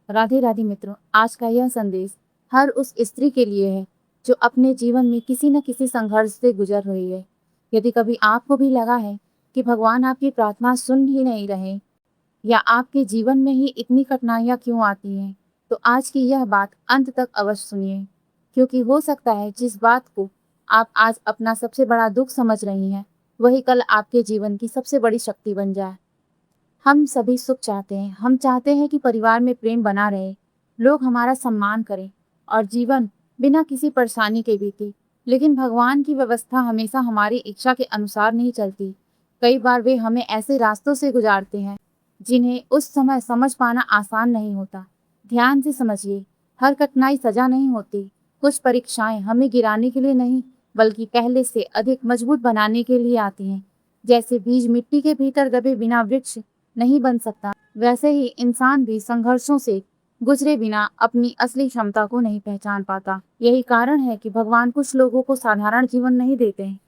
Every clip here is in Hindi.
राधे राधे मित्रों, आज का यह संदेश हर उस स्त्री के लिए है जो अपने जीवन में किसी न किसी संघर्ष से गुजर रही है। यदि कभी आपको भी लगा है कि भगवान आपकी प्रार्थना सुन ही नहीं रहे या आपके जीवन में ही इतनी कठिनाइयाँ क्यों आती हैं, तो आज की यह बात अंत तक अवश्य सुनिए, क्योंकि हो सकता है जिस बात को आप आज अपना सबसे बड़ा दुख समझ रही हैं, वही कल आपके जीवन की सबसे बड़ी शक्ति बन जाए। हम सभी सुख चाहते हैं। हम चाहते हैं कि परिवार में प्रेम बना रहे, लोग हमारा सम्मान करें और जीवन बिना किसी परेशानी के बीते। लेकिन भगवान की व्यवस्था हमेशा हमारी इच्छा के अनुसार नहीं चलती। कई बार वे हमें ऐसे रास्तों से गुजारते हैं जिन्हें उस समय समझ पाना आसान नहीं होता। ध्यान से समझिए, हर कठिनाई सजा नहीं होती। कुछ परीक्षाएं हमें गिराने के लिए नहीं, बल्कि पहले से अधिक मजबूत बनाने के लिए आती हैं। जैसे बीज मिट्टी के भीतर दबे बिना वृक्ष नहीं बन सकता, वैसे ही इंसान भी संघर्षों से गुजरे बिना अपनी असली क्षमता को नहीं पहचान पाता। यही कारण है कि भगवान कुछ लोगों को साधारण जीवन नहीं देते हैं।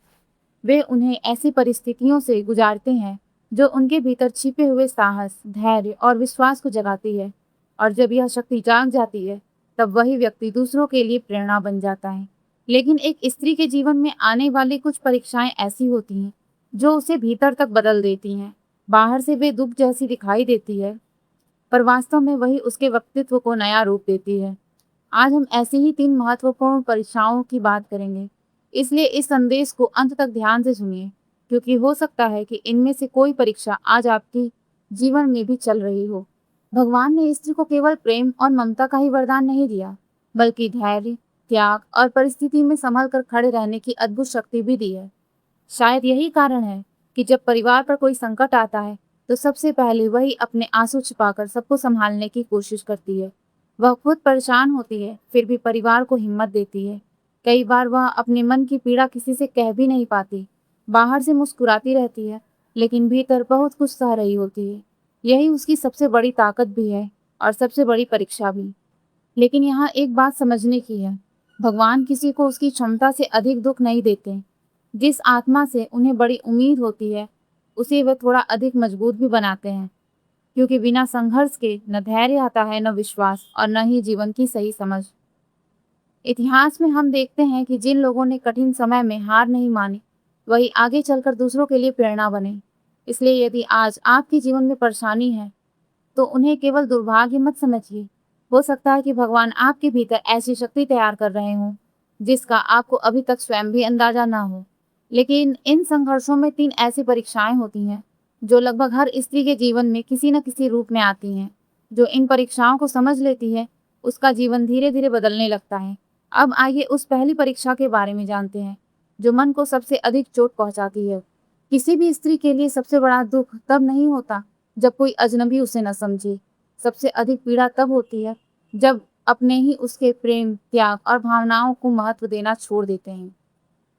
वे उन्हें ऐसी परिस्थितियों से गुजारते हैं जो उनके भीतर छिपे हुए साहस, धैर्य और विश्वास को जगाती है। और जब यह शक्ति जाग जाती है, तब वही व्यक्ति दूसरों के लिए प्रेरणा बन जाता है। लेकिन एक स्त्री के जीवन में आने वाली कुछ परीक्षाएं ऐसी होती हैं जो उसे भीतर तक बदल देती हैं। बाहर से वे दुख जैसी दिखाई देती है, पर वास्तव में वही उसके व्यक्तित्व को नया रूप देती है। आज हम ऐसी ही 3 महत्वपूर्ण परीक्षाओं की बात करेंगे, इसलिए इस संदेश को अंत तक ध्यान से सुनिए, क्योंकि हो सकता है कि इनमें से कोई परीक्षा आज आपकी जीवन में भी चल रही हो। भगवान ने स्त्री को केवल प्रेम और ममता का ही वरदान नहीं दिया, बल्कि धैर्य, त्याग और परिस्थिति में संभल कर खड़े रहने की अद्भुत शक्ति भी दी है। शायद यही कारण है कि जब परिवार पर कोई संकट आता है, तो सबसे पहले वही अपने आंसू छिपाकर सबको संभालने की कोशिश करती है। वह खुद परेशान होती है, फिर भी परिवार को हिम्मत देती है। कई बार वह अपने मन की पीड़ा किसी से कह भी नहीं पाती। बाहर से मुस्कुराती रहती है, लेकिन भीतर बहुत कुछ सह रही होती है। यही उसकी सबसे बड़ी ताकत भी है और सबसे बड़ी परीक्षा भी। लेकिन यहाँ एक बात समझने की है, भगवान किसी को उसकी क्षमता से अधिक दुख नहीं देते। जिस आत्मा से उन्हें बड़ी उम्मीद होती है, उसे वे थोड़ा अधिक मजबूत भी बनाते हैं, क्योंकि बिना संघर्ष के न धैर्य आता है, न विश्वास और न ही जीवन की सही समझ। इतिहास में हम देखते हैं कि जिन लोगों ने कठिन समय में हार नहीं मानी, वही आगे चलकर दूसरों के लिए प्रेरणा बने। इसलिए यदि आज आपके जीवन में परेशानी है, तो उन्हें केवल दुर्भाग्य मत समझिए। हो सकता है कि भगवान आपके भीतर ऐसी शक्ति तैयार कर रहे हों, जिसका आपको अभी तक स्वयं भी अंदाजा ना हो। लेकिन इन संघर्षों में 3 ऐसी परीक्षाएं होती हैं जो लगभग हर स्त्री के जीवन में किसी न किसी रूप में आती हैं। जो इन परीक्षाओं को समझ लेती है, उसका जीवन धीरे धीरे बदलने लगता है। अब आइए उस पहली परीक्षा के बारे में जानते हैं, जो मन को सबसे अधिक चोट पहुंचाती है। किसी भी स्त्री के लिए सबसे बड़ा दुख तब नहीं होता जब कोई अजनबी उसे न समझे। सबसे अधिक पीड़ा तब होती है जब अपने ही उसके प्रेम, त्याग और भावनाओं को महत्व देना छोड़ देते हैं।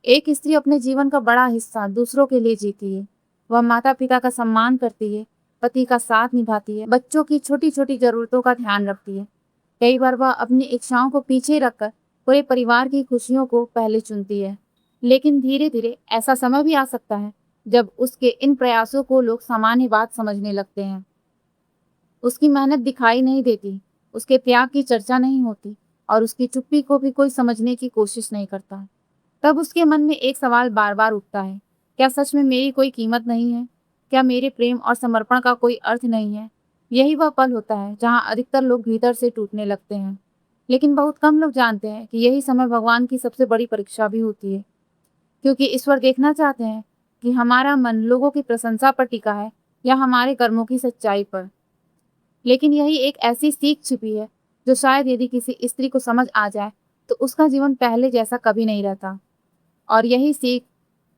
एक स्त्री अपने जीवन का बड़ा हिस्सा दूसरों के लिए जीती है। वह माता पिता का सम्मान करती है, पति का साथ निभाती है, बच्चों की छोटी छोटी जरूरतों का ध्यान रखती है। कई बार वह अपनी इच्छाओं को पीछे रखकर पूरे परिवार की खुशियों को पहले चुनती है। लेकिन धीरे धीरे ऐसा समय भी आ सकता है जब उसके इन प्रयासों को लोग सामान्य बात समझने लगते हैं। उसकी मेहनत दिखाई नहीं देती, उसके त्याग की चर्चा नहीं होती और उसकी चुप्पी को भी कोई समझने की कोशिश नहीं करता। तब उसके मन में एक सवाल बार बार उठता है, क्या सच में मेरी कोई कीमत नहीं है? क्या मेरे प्रेम और समर्पण का कोई अर्थ नहीं है? यही वह पल होता है जहां अधिकतर लोग भीतर से टूटने लगते हैं। लेकिन बहुत कम लोग जानते हैं कि यही समय भगवान की सबसे बड़ी परीक्षा भी होती है, क्योंकि ईश्वर देखना चाहते हैं कि हमारा मन लोगों की प्रशंसा पर टिका है या हमारे कर्मों की सच्चाई पर। लेकिन यही एक ऐसी सीख छिपी है जो शायद यदि किसी स्त्री को समझ आ जाए, तो उसका जीवन पहले जैसा कभी नहीं रहता। और यही सीख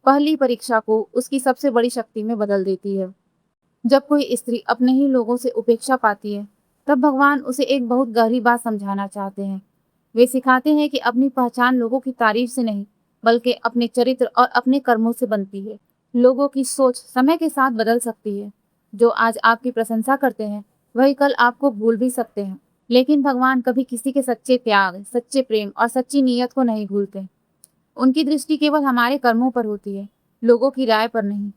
पहली परीक्षा को उसकी सबसे बड़ी शक्ति में बदल देती है। जब कोई स्त्री अपने ही लोगों से उपेक्षा पाती है, तब भगवान उसे एक बहुत गहरी बात समझाना चाहते हैं। वे सिखाते हैं कि अपनी पहचान लोगों की तारीफ से नहीं, बल्कि अपने चरित्र और अपने कर्मों से बनती है। लोगों की सोच समय के साथ बदल सकती है। जो आज आपकी प्रशंसा करते हैं, वही कल आपको भूल भी सकते हैं। लेकिन भगवान कभी किसी के सच्चे त्याग, सच्चे प्रेम और सच्ची नीयत को नहीं भूलते। उनकी दृष्टि केवल हमारे कर्मों पर होती है, लोगों की राय पर नहीं।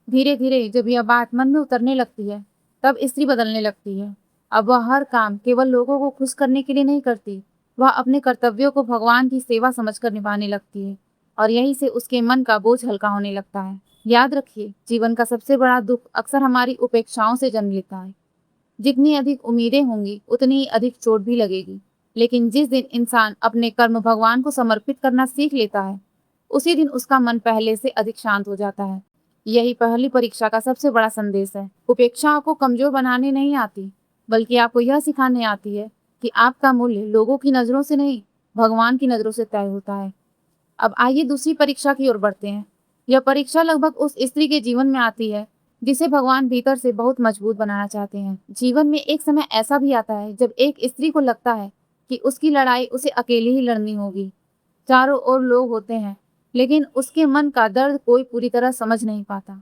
धीरे धीरे जब यह बात मन में उतरने लगती है, तब स्त्री बदलने लगती है। अब वह हर काम केवल लोगों को खुश करने के लिए नहीं करती, वह अपने कर्तव्यों को भगवान की सेवा समझकर निभाने लगती है और यहीं से उसके मन का बोझ हल्का होने लगता है। याद रखिए, जीवन का सबसे बड़ा दुख अक्सर हमारी उपेक्षाओं से जन्म लेता है। जितनी अधिक उम्मीदें होंगी उतनी ही अधिक चोट भी लगेगी, लेकिन जिस दिन इंसान अपने कर्म भगवान को समर्पित करना सीख लेता है, उसी दिन उसका मन पहले से अधिक शांत हो जाता है। यही पहली परीक्षा का सबसे बड़ा संदेश है। उपेक्षा आपको कमजोर बनाने नहीं आती, बल्कि आपको यह सिखाने आती है कि आपका मूल्य लोगों की नजरों से नहीं, भगवान की नजरों से तय होता है। अब आइए दूसरी परीक्षा की ओर बढ़ते हैं। यह परीक्षा लगभग उस स्त्री के जीवन में आती है जिसे भगवान भीतर से बहुत मजबूत बनाना चाहते हैं। जीवन में एक समय ऐसा भी आता है जब एक स्त्री को लगता है कि उसकी लड़ाई उसे अकेले ही लड़नी होगी। चारों ओर लोग होते हैं, लेकिन उसके मन का दर्द कोई पूरी तरह समझ नहीं पाता।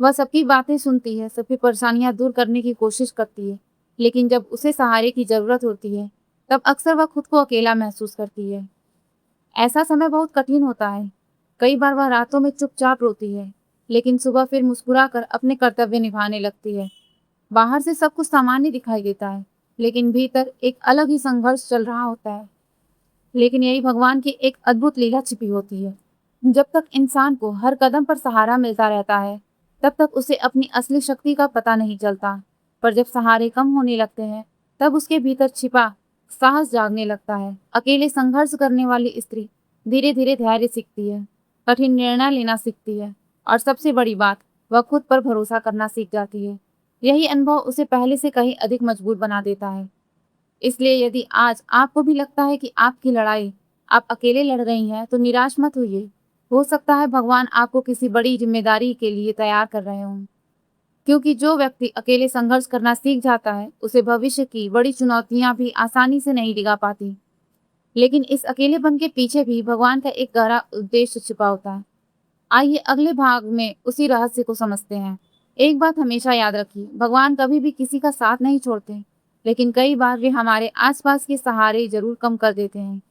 वह सबकी बातें सुनती है, सबकी परेशानियां दूर करने की कोशिश करती है, लेकिन जब उसे सहारे की जरूरत होती है, तब अक्सर वह खुद को अकेला महसूस करती है। ऐसा समय बहुत कठिन होता है। कई बार वह रातों में चुपचाप रोती है, लेकिन सुबह फिर मुस्कुराकर अपने कर्तव्य निभाने लगती है। बाहर से सब कुछ सामान्य दिखाई देता है, लेकिन भीतर एक अलग ही संघर्ष चल रहा होता है। लेकिन यही भगवान की एक अद्भुत लीला छिपी होती है। जब तक इंसान को हर कदम पर सहारा मिलता रहता है, तब तक उसे अपनी असली शक्ति का पता नहीं चलता। पर जब सहारे कम होने लगते हैं, तब उसके भीतर छिपा साहस जागने लगता है। अकेले संघर्ष करने वाली स्त्री धीरे धीरे धैर्य सीखती है, कठिन निर्णय लेना सीखती है और सबसे बड़ी बात, वह खुद पर भरोसा करना सीख जाती है। यही अनुभव उसे पहले से कहीं अधिक मजबूत बना देता है। इसलिए यदि आज आपको भी लगता है कि आपकी लड़ाई आप अकेले लड़ रही हैं, तो निराश मत होइए। हो सकता है भगवान आपको किसी बड़ी जिम्मेदारी के लिए तैयार कर रहे हों, क्योंकि जो व्यक्ति अकेले संघर्ष करना सीख जाता है, उसे भविष्य की बड़ी चुनौतियां भी आसानी से नहीं डिगा पाती। लेकिन इस अकेलेपन के पीछे भी भगवान का एक गहरा उद्देश्य छिपा होता है। आइए अगले भाग में उसी रहस्य को समझते हैं। एक बात हमेशा याद रखिए, भगवान कभी भी किसी का साथ नहीं छोड़ते, लेकिन कई बार वे हमारे आसपास के सहारे जरूर कम कर देते हैं।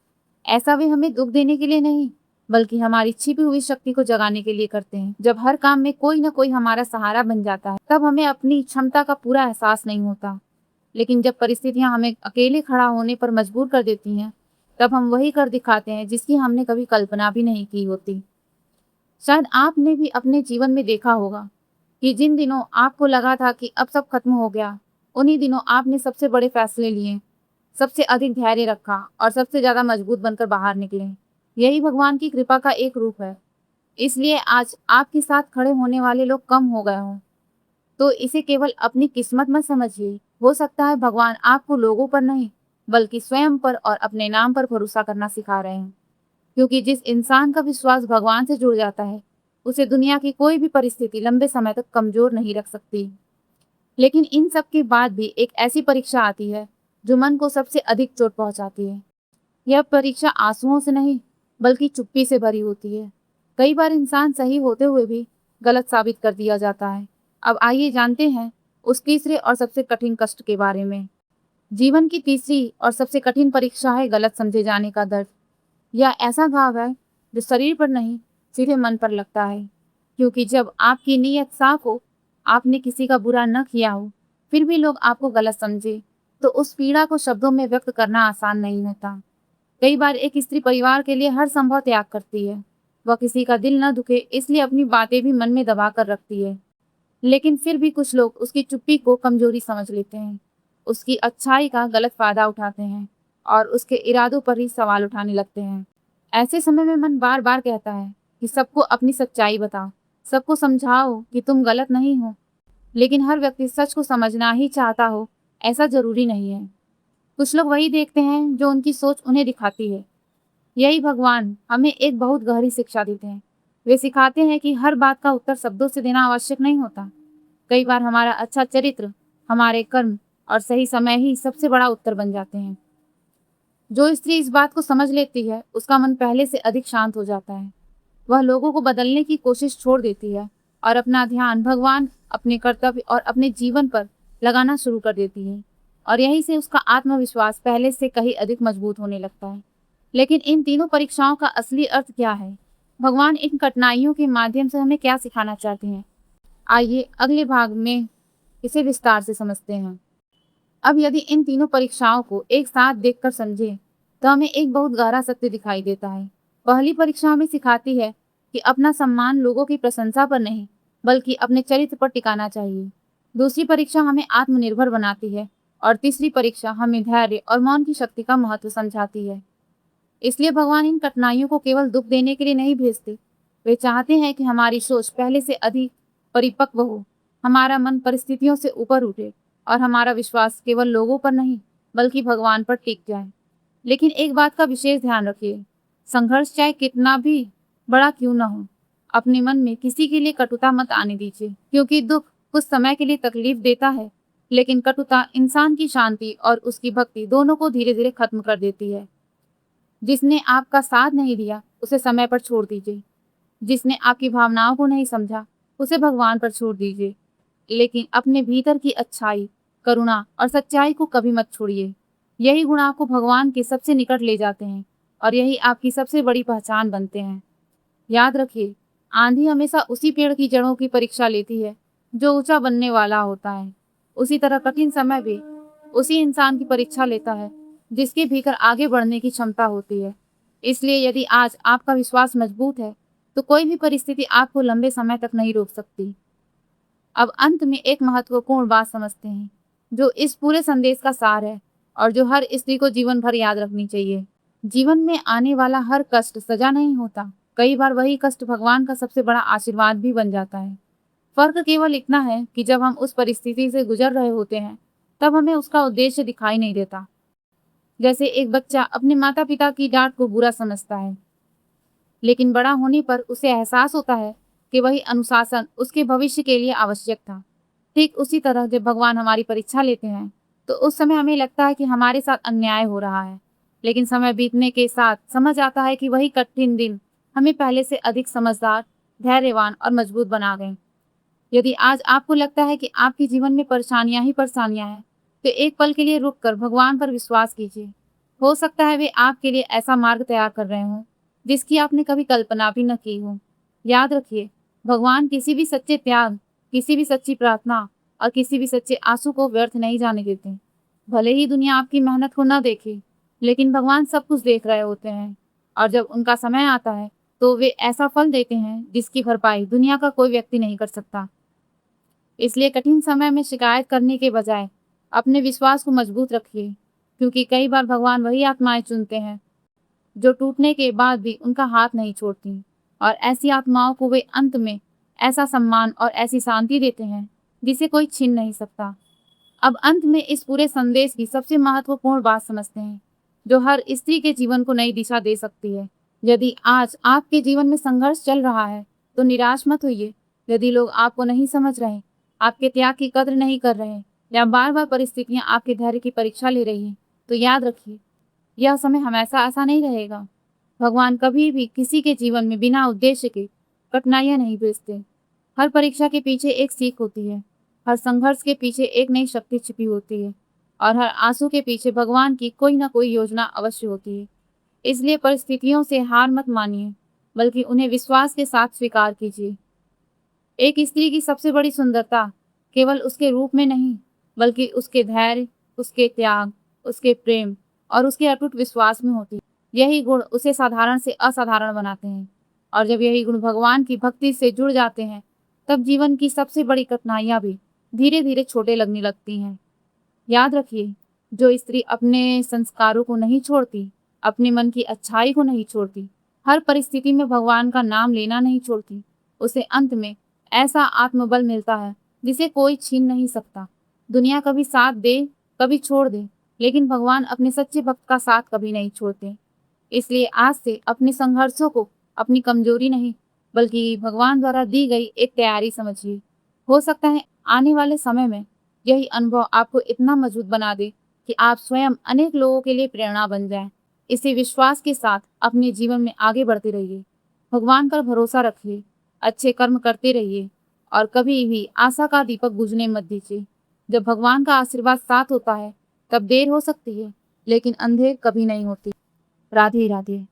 ऐसा वे हमें दुख देने के लिए नहीं, बल्कि हमारी छिपी हुई शक्ति को जगाने के लिए करते हैं। जब हर काम में कोई ना कोई हमारा सहारा बन जाता है, तब हमें अपनी क्षमता का पूरा एहसास नहीं होता। लेकिन जब परिस्थितियां हमें अकेले खड़ा होने पर मजबूर कर देती हैं, तब हम वही कर दिखाते हैं जिसकी हमने कभी कल्पना भी नहीं की होती। शायद आपने भी अपने जीवन में देखा होगा कि जिन दिनों आपको लगा था कि अब सब खत्म हो गया, उन्हीं दिनों आपने सबसे बड़े फैसले लिए, सबसे अधिक धैर्य रखा और सबसे ज्यादा मजबूत बनकर बाहर निकले। यही भगवान की कृपा का एक रूप है। इसलिए आज आपके साथ खड़े होने वाले लोग कम हो गए हों, तो इसे केवल अपनी किस्मत मत समझिए। हो सकता है भगवान आपको लोगों पर नहीं, बल्कि स्वयं पर और अपने नाम पर भरोसा करना सिखा रहे हैं। क्योंकि जिस इंसान का विश्वास भगवान से जुड़ जाता है, उसे दुनिया की कोई भी परिस्थिति लंबे समय तक कमजोर नहीं रख सकती। लेकिन इन सब के बाद भी एक ऐसी परीक्षा आती है जो मन को सबसे अधिक चोट पहुंचाती है। यह परीक्षा आंसुओं से नहीं, बल्कि चुप्पी से भरी होती है। कई बार इंसान सही होते हुए भी गलत साबित कर दिया जाता है। अब आइए जानते हैं उस तीसरे और सबसे कठिन कष्ट के बारे में। जीवन की तीसरी और सबसे कठिन परीक्षा है गलत समझे जाने का दर्द। यह ऐसा घाव है जो शरीर पर नहीं, सीधे मन पर लगता है। क्योंकि जब आपकी नीयत साफ हो, आपने किसी का बुरा न किया हो, फिर भी लोग आपको गलत समझे, तो उस पीड़ा को शब्दों में व्यक्त करना आसान नहीं होता। कई बार एक स्त्री परिवार के लिए हर संभव त्याग करती है। वह किसी का दिल न दुखे इसलिए अपनी बातें भी मन में दबा कर रखती है। लेकिन फिर भी कुछ लोग उसकी चुप्पी को कमजोरी समझ लेते हैं, उसकी अच्छाई का गलत फायदा उठाते हैं और उसके इरादों पर ही सवाल उठाने लगते हैं। ऐसे समय में मन बार बार कहता है कि सबको अपनी सच्चाई बताओ, सबको समझाओ कि तुम गलत नहीं हो। लेकिन हर व्यक्ति सच को समझना ही चाहता हो, ऐसा जरूरी नहीं है। कुछ लोग वही देखते हैं जो उनकी सोच उन्हें दिखाती है। यही भगवान हमें एक बहुत गहरी शिक्षा देते हैं। वे सिखाते हैं कि हर बात का उत्तर शब्दों से देना आवश्यक नहीं होता। कई बार हमारा अच्छा चरित्र, हमारे कर्म और सही समय ही सबसे बड़ा उत्तर बन जाते हैं। जो स्त्री इस बात को समझ लेती है, उसका मन पहले से अधिक शांत हो जाता है। वह लोगों को बदलने की कोशिश छोड़ देती है और अपना ध्यान भगवान, अपने कर्तव्य और अपने जीवन पर लगाना शुरू कर देती है। और यहीं से उसका आत्मविश्वास पहले से कहीं अधिक मजबूत होने लगता है। लेकिन इन तीनों परीक्षाओं का असली अर्थ क्या है? भगवान इन कठिनाइयों के माध्यम से हमें क्या सिखाना चाहते हैं? आइए अगले भाग में इसे विस्तार से समझते हैं। अब यदि इन तीनों परीक्षाओं को एक साथ देखकर समझें तो हमें एक बहुत गहरा सत्य दिखाई देता है। पहली परीक्षा हमें सिखाती है कि अपना सम्मान लोगों की प्रशंसा पर नहीं बल्कि अपने चरित्र पर टिकाना चाहिए। दूसरी परीक्षा हमें आत्मनिर्भर बनाती है और तीसरी परीक्षा हमें धैर्य और मौन की शक्ति का महत्व समझाती है। इसलिए भगवान इन कठिनाइयों को केवल दुख देने के लिए नहीं भेजते, वे चाहते हैं कि हमारी सोच पहले से अधिक परिपक्व हो, हमारा मन परिस्थितियों से ऊपर उठे और हमारा विश्वास केवल लोगों पर नहीं बल्कि भगवान पर टिक जाए। लेकिन एक बात का विशेष ध्यान रखिए, संघर्ष चाहे कितना भी बड़ा क्यों न हो, अपने मन में किसी के लिए कटुता मत आने दीजिए, क्योंकि दुख कुछ समय के लिए तकलीफ देता है, लेकिन कटुता इंसान की शांति और उसकी भक्ति दोनों को धीरे धीरे खत्म कर देती है। जिसने आपका साथ नहीं दिया उसे समय पर छोड़ दीजिए, जिसने आपकी भावनाओं को नहीं समझा उसे भगवान पर छोड़ दीजिए, लेकिन अपने भीतर की अच्छाई, करुणा और सच्चाई को कभी मत छोड़िए। यही गुण आपको भगवान के सबसे निकट ले जाते हैं और यही आपकी सबसे बड़ी पहचान बनते हैं। याद रखिए, आंधी हमेशा उसी पेड़ की जड़ों की परीक्षा लेती है जो ऊंचा बनने वाला होता है। उसी तरह कठिन समय भी उसी इंसान की परीक्षा लेता है जिसके भीतर आगे बढ़ने की क्षमता होती है। इसलिए यदि आज आपका विश्वास मजबूत है तो कोई भी परिस्थिति आपको लंबे समय तक नहीं रोक सकती। अब अंत में एक महत्वपूर्ण बात समझते हैं जो इस पूरे संदेश का सार है और जो हर स्त्री को जीवन भर याद रखनी चाहिए। जीवन में आने वाला हर कष्ट सजा नहीं होता, कई बार वही कष्ट भगवान का सबसे बड़ा आशीर्वाद भी बन जाता है। फर्क केवल इतना है कि जब हम उस परिस्थिति से गुजर रहे होते हैं तब हमें उसका उद्देश्य दिखाई नहीं देता। जैसे एक बच्चा अपने माता पिता की डांट को बुरा समझता है, लेकिन बड़ा होने पर उसे एहसास होता है कि वही अनुशासन उसके भविष्य के लिए आवश्यक था। ठीक उसी तरह जब भगवान हमारी परीक्षा लेते हैं तो उस समय हमें लगता है कि हमारे साथ अन्याय हो रहा है, लेकिन समय बीतने के साथ समझ आता है कि वही कठिन दिन हमें पहले से अधिक समझदार, धैर्यवान और मजबूत बना गए। यदि आज आपको लगता है कि आपके जीवन में परेशानियां ही परेशानियां हैं, तो एक पल के लिए रुककर भगवान पर विश्वास कीजिए। हो सकता है वे आपके लिए ऐसा मार्ग तैयार कर रहे हों जिसकी आपने कभी कल्पना भी न की हो। याद रखिए, भगवान किसी भी सच्चे त्याग, किसी भी सच्ची प्रार्थना और किसी भी सच्चे आंसू को व्यर्थ नहीं जाने देते। भले ही दुनिया आपकी मेहनत को न देखे, लेकिन भगवान सब कुछ देख रहे होते हैं और जब उनका समय आता है तो वे ऐसा फल देते हैं जिसकी भरपाई दुनिया का कोई व्यक्ति नहीं कर सकता। इसलिए कठिन समय में शिकायत करने के बजाय अपने विश्वास को मजबूत रखिए, क्योंकि कई बार भगवान वही आत्माएं चुनते हैं जो टूटने के बाद भी उनका हाथ नहीं छोड़ती, और ऐसी आत्माओं को वे अंत में ऐसा सम्मान और ऐसी शांति देते हैं जिसे कोई छीन नहीं सकता। अब अंत में इस पूरे संदेश की सबसे महत्वपूर्ण बात समझते हैं जो हर स्त्री के जीवन को नई दिशा दे सकती है। यदि आज आपके जीवन में संघर्ष चल रहा है तो निराश मत होइए। यदि लोग आपको नहीं समझ रहे, आपके त्याग की कद्र नहीं कर रहे या बार बार परिस्थितियां आपके धैर्य की परीक्षा ले रही हैं, तो याद रखिए, यह समय हमेशा ऐसा नहीं रहेगा। भगवान कभी भी किसी के जीवन में बिना उद्देश्य के कठिनाइयां नहीं भेजते। हर परीक्षा के पीछे एक सीख होती है, हर संघर्ष के पीछे एक नई शक्ति छिपी होती है और हर आंसू के पीछे भगवान की कोई ना कोई योजना अवश्य होती है। इसलिए परिस्थितियों से हार मत मानिए, बल्कि उन्हें विश्वास के साथ स्वीकार कीजिए। एक स्त्री की सबसे बड़ी सुंदरता केवल उसके रूप में नहीं, बल्कि उसके धैर्य, उसके त्याग, उसके प्रेम और उसके अटूट विश्वास में होती है। यही गुण उसे साधारण से असाधारण बनाते हैं, और जब यही गुण भगवान की भक्ति से जुड़ जाते हैं तब जीवन की सबसे बड़ी कठिनाइयां भी धीरे धीरे छोटे लगने लगती हैं। याद रखिए, जो स्त्री अपने संस्कारों को नहीं छोड़ती, अपने मन की अच्छाई को नहीं छोड़ती, हर परिस्थिति में भगवान का नाम लेना नहीं छोड़ती, उसे अंत में ऐसा आत्मबल मिलता है जिसे कोई छीन नहीं सकता। दुनिया कभी साथ दे, कभी छोड़ दे, लेकिन भगवान अपने सच्चे भक्त का साथ कभी नहीं छोड़ते। इसलिए आज से अपने संघर्षों को अपनी कमजोरी नहीं, बल्कि भगवान द्वारा दी गई एक तैयारी समझिए। हो सकता है आने वाले समय में यही अनुभव आपको इतना मजबूत बना दे कि आप स्वयं अनेक लोगों के लिए प्रेरणा बन जाएं। इसी विश्वास के साथ अपने जीवन में आगे बढ़ते रहिए, भगवान पर भरोसा रखिए, अच्छे कर्म करते रहिए और कभी भी आशा का दीपक बुझने मत दीजिए। जब भगवान का आशीर्वाद साथ होता है तब देर हो सकती है, लेकिन अंधेर कभी नहीं होती। राधे राधे।